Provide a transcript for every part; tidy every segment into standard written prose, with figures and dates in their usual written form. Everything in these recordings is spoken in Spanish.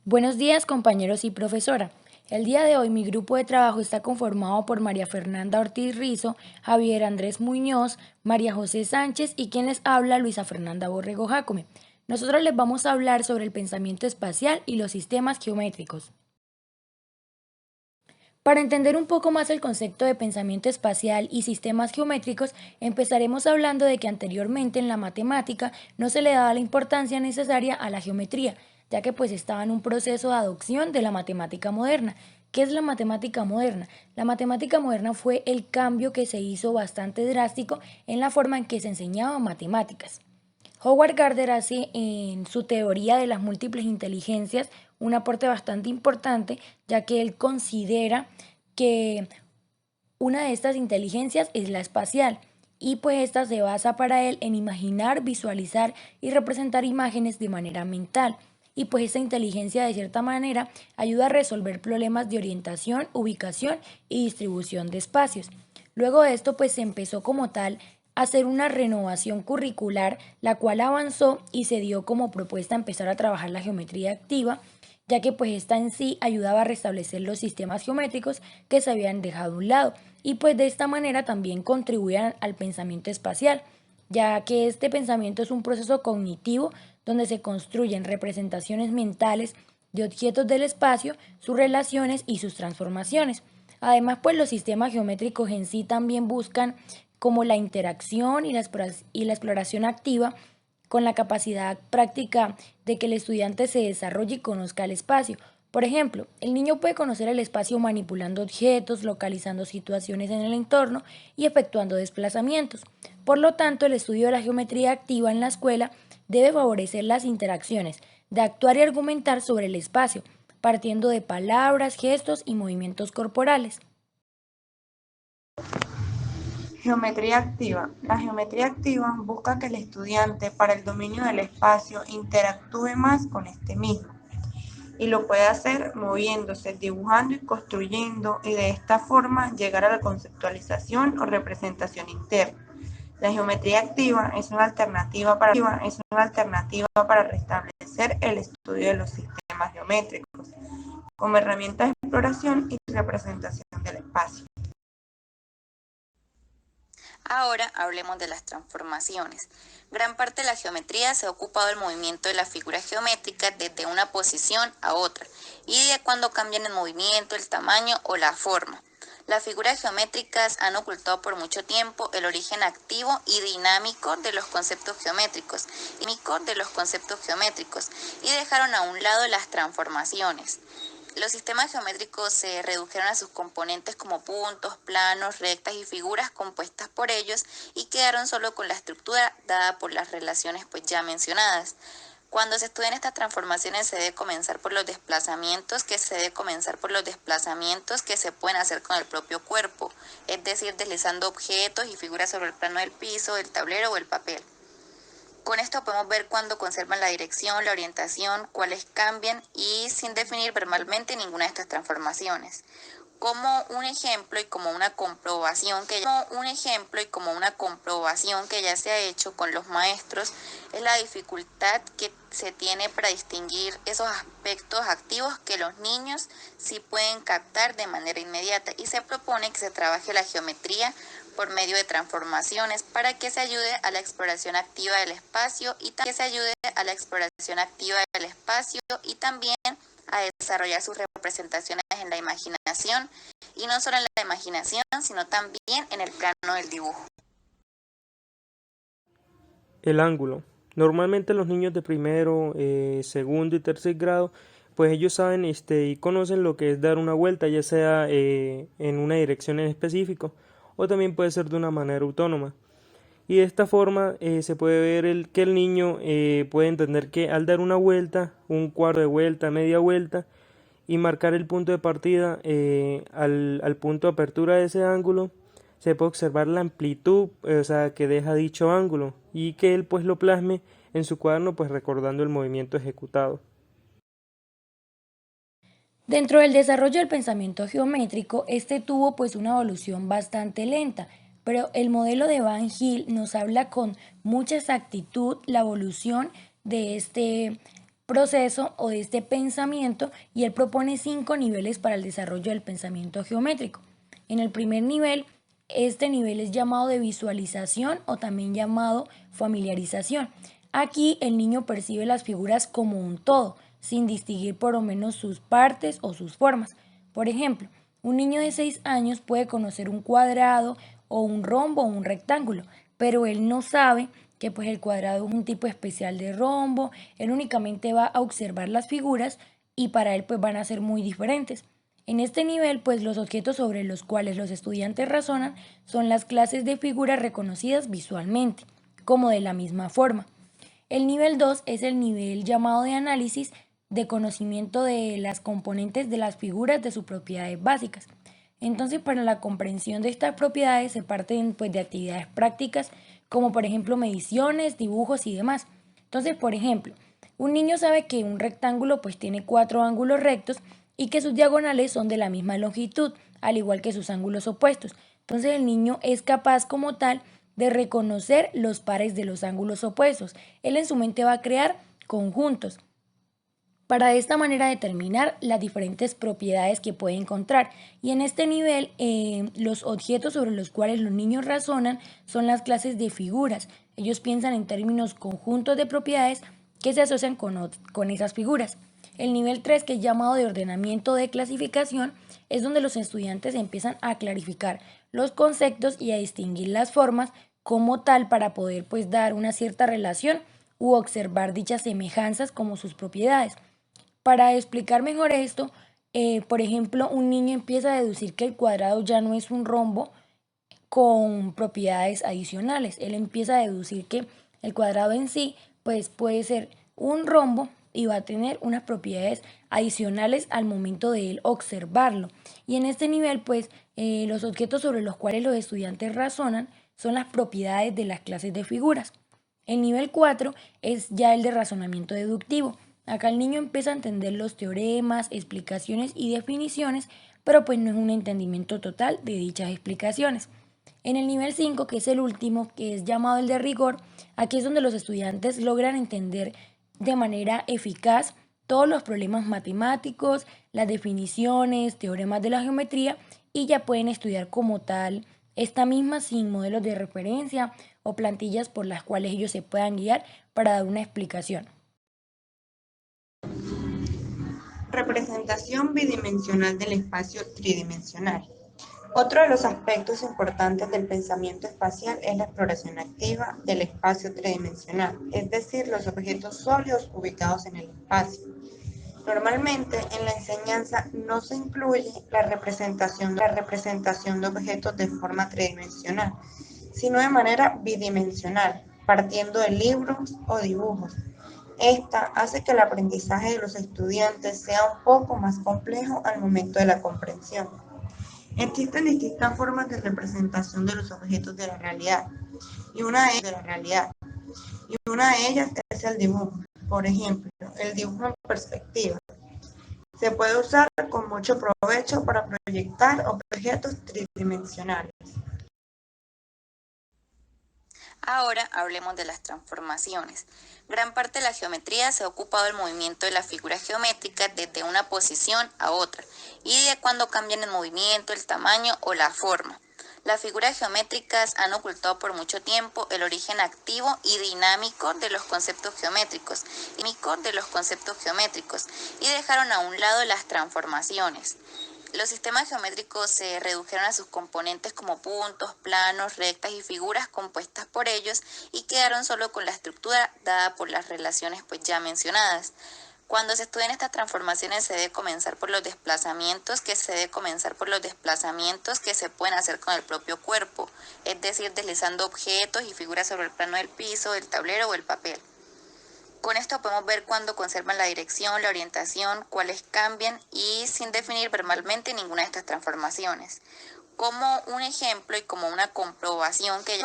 Buenos días, compañeros y profesora. El día de hoy mi grupo de trabajo está conformado por María Fernanda Ortiz Rizo, Javier Andrés Muñoz, María José Sánchez y quien les habla, Luisa Fernanda Borrego Jácome. Nosotros les vamos a hablar sobre el pensamiento espacial y los sistemas geométricos. Para entender un poco más el concepto de pensamiento espacial y sistemas geométricos, empezaremos hablando de que anteriormente en la matemática no se le daba la importancia necesaria a la geometría, ya que pues estaba en un proceso de adopción de la matemática moderna. ¿Qué es la matemática moderna? La matemática moderna fue el cambio que se hizo bastante drástico en la forma en que se enseñaban matemáticas. Howard Gardner hace en su teoría de las múltiples inteligencias un aporte bastante importante, ya que él considera que una de estas inteligencias es la espacial y pues esta se basa para él en imaginar, visualizar y representar imágenes de manera mental. Y pues esta inteligencia de cierta manera ayuda a resolver problemas de orientación, ubicación y distribución de espacios. Luego de esto pues se empezó como tal a hacer una renovación curricular, la cual avanzó y se dio como propuesta empezar a trabajar la geometría activa, ya que pues esta en sí ayudaba a restablecer los sistemas geométricos que se habían dejado a un lado y pues de esta manera también contribuían al pensamiento espacial, ya que este pensamiento es un proceso cognitivo donde se construyen representaciones mentales de objetos del espacio, sus relaciones y sus transformaciones. Además, pues los sistemas geométricos en sí también buscan como la interacción y la exploración activa con la capacidad práctica de que el estudiante se desarrolle y conozca el espacio. Por ejemplo, el niño puede conocer el espacio manipulando objetos, localizando situaciones en el entorno y efectuando desplazamientos. Por lo tanto, el estudio de la geometría activa en la escuela debe favorecer las interacciones, de actuar y argumentar sobre el espacio, partiendo de palabras, gestos y movimientos corporales. Geometría activa. La geometría activa busca que el estudiante, para el dominio del espacio, interactúe más con este mismo y lo puede hacer moviéndose, dibujando y construyendo y de esta forma llegar a la conceptualización o representación interna. La geometría activa es una alternativa para restablecer el estudio de los sistemas geométricos como herramienta de exploración y representación del espacio. Ahora hablemos de las transformaciones. Gran parte de la geometría se ha ocupado del movimiento de las figuras geométricas desde una posición a otra y de cuando cambian el movimiento, el tamaño o la forma. Las figuras geométricas han ocultado por mucho tiempo el origen activo y dinámico de los conceptos geométricos y dejaron a un lado las transformaciones. Los sistemas geométricos se redujeron a sus componentes como puntos, planos, rectas y figuras compuestas por ellos y quedaron solo con la estructura dada por las relaciones pues ya mencionadas. Cuando se estudian estas transformaciones se debe comenzar por los desplazamientos que se pueden hacer con el propio cuerpo, es decir, deslizando objetos y figuras sobre el plano del piso, del tablero o el papel. Con esto podemos ver cuándo conservan la dirección, la orientación, cuáles cambian y sin definir verbalmente ninguna de estas transformaciones. Como un ejemplo y como una comprobación que ya se ha hecho con los maestros es la dificultad que se tiene para distinguir esos aspectos activos que los niños sí pueden captar de manera inmediata y se propone que se trabaje la geometría por medio de transformaciones para que se ayude a la exploración activa del espacio y también a desarrollar sus representaciones en la imaginación y no solo en la imaginación, sino también en el plano del dibujo. El ángulo. Normalmente los niños de primero, segundo y tercer grado, pues ellos saben y conocen lo que es dar una vuelta, ya sea en una dirección en específico o también puede ser de una manera autónoma. Y de esta forma se puede ver que el niño puede entender que al dar una vuelta, un cuarto de vuelta, media vuelta, y marcar el punto de partida al punto de apertura de ese ángulo, se puede observar la amplitud, o sea, que deja dicho ángulo y que él pues lo plasme en su cuaderno pues recordando el movimiento ejecutado. Dentro del desarrollo del pensamiento geométrico, este tuvo pues una evolución bastante lenta, pero el modelo de Van Hill nos habla con mucha exactitud la evolución de este proceso o de este pensamiento, y él propone 5 niveles para el desarrollo del pensamiento geométrico. En el primer nivel, este nivel es llamado de visualización o también llamado familiarización. Aquí el niño percibe las figuras como un todo, sin distinguir por lo menos sus partes o sus formas. Por ejemplo, un niño de 6 años puede conocer un cuadrado o un rombo o un rectángulo, pero él no sabe que pues el cuadrado es un tipo especial de rombo. Él únicamente va a observar las figuras y para él pues van a ser muy diferentes. En este nivel, pues los objetos sobre los cuales los estudiantes razonan son las clases de figuras reconocidas visualmente, como de la misma forma. El nivel 2 es el nivel llamado de análisis, de conocimiento de las componentes de las figuras de sus propiedades básicas. Entonces, para la comprensión de estas propiedades se parten pues, de actividades prácticas, como por ejemplo mediciones, dibujos y demás. Entonces, por ejemplo, un niño sabe que un rectángulo pues tiene 4 ángulos rectos y que sus diagonales son de la misma longitud, al igual que sus ángulos opuestos. Entonces, el niño es capaz como tal de reconocer los pares de los ángulos opuestos. Él en su mente va a crear conjuntos para de esta manera determinar las diferentes propiedades que puede encontrar. Y en este nivel, los objetos sobre los cuales los niños razonan son las clases de figuras. Ellos piensan en términos conjuntos de propiedades que se asocian con esas figuras. El nivel 3, que es llamado de ordenamiento de clasificación, es donde los estudiantes empiezan a clarificar los conceptos y a distinguir las formas como tal para poder pues dar una cierta relación u observar dichas semejanzas como sus propiedades. Para explicar mejor esto, por ejemplo, un niño empieza a deducir que el cuadrado ya no es un rombo con propiedades adicionales. Él empieza a deducir que el cuadrado en sí pues, puede ser un rombo y va a tener unas propiedades adicionales al momento de él observarlo. Y en este nivel, pues, los objetos sobre los cuales los estudiantes razonan son las propiedades de las clases de figuras. El nivel 4 es ya el de razonamiento deductivo. Acá el niño empieza a entender los teoremas, explicaciones y definiciones, pero pues no es un entendimiento total de dichas explicaciones. En el nivel 5, que es el último, que es llamado el de rigor, aquí es donde los estudiantes logran entender de manera eficaz todos los problemas matemáticos, las definiciones, teoremas de la geometría, y ya pueden estudiar como tal esta misma sin modelos de referencia o plantillas por las cuales ellos se puedan guiar para dar una explicación. Representación bidimensional del espacio tridimensional. Otro de los aspectos importantes del pensamiento espacial es la exploración activa del espacio tridimensional, es decir, los objetos sólidos ubicados en el espacio. Normalmente en la enseñanza no se incluye la representación de objetos de forma tridimensional, sino de manera bidimensional, partiendo de libros o dibujos. Esta hace que el aprendizaje de los estudiantes sea un poco más complejo al momento de la comprensión. Existen distintas formas de representación de los objetos de la realidad, y una de ellas es el dibujo. Por ejemplo, el dibujo en perspectiva. Se puede usar con mucho provecho para proyectar objetos tridimensionales. Ahora hablemos de las transformaciones. Gran parte de la geometría se ha ocupado del movimiento de las figuras geométricas desde una posición a otra y de cuando cambian el movimiento, el tamaño o la forma. Las figuras geométricas han ocultado por mucho tiempo el origen activo y dinámico de los conceptos geométricos y dejaron a un lado las transformaciones. Los sistemas geométricos se redujeron a sus componentes como puntos, planos, rectas y figuras compuestas por ellos y quedaron solo con la estructura dada por las relaciones pues ya mencionadas. Cuando se estudian estas transformaciones se debe comenzar por los desplazamientos que se pueden hacer con el propio cuerpo, es decir, deslizando objetos y figuras sobre el plano del piso, el tablero o el papel. Con esto podemos ver cuándo conservan la dirección, la orientación, cuáles cambian y sin definir verbalmente ninguna de estas transformaciones. Como un ejemplo y como una comprobación que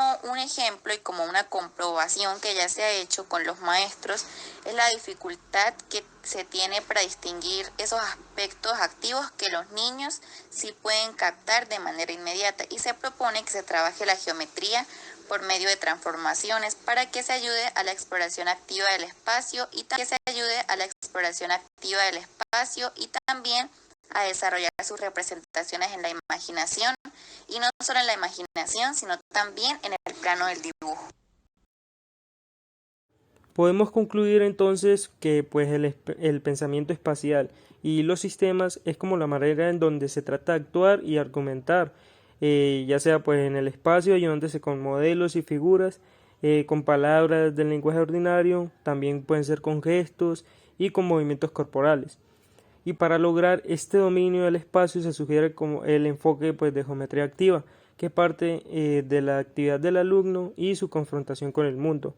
ya se ha hecho con los maestros es la dificultad que se tiene para distinguir esos aspectos activos que los niños sí pueden captar de manera inmediata y se propone que se trabaje la geometría por medio de transformaciones para que se ayude a la exploración activa del espacio y también a desarrollar sus representaciones en la imaginación, y no solo en la imaginación, sino también en el plano del dibujo. Podemos concluir entonces que pues el pensamiento espacial y los sistemas es como la manera en donde se trata de actuar y argumentar, ya sea pues en el espacio, ayudándose con modelos y figuras, con palabras del lenguaje ordinario, también pueden ser con gestos y con movimientos corporales. Y para lograr este dominio del espacio se sugiere como el enfoque pues, de geometría activa, que parte de la actividad del alumno y su confrontación con el mundo.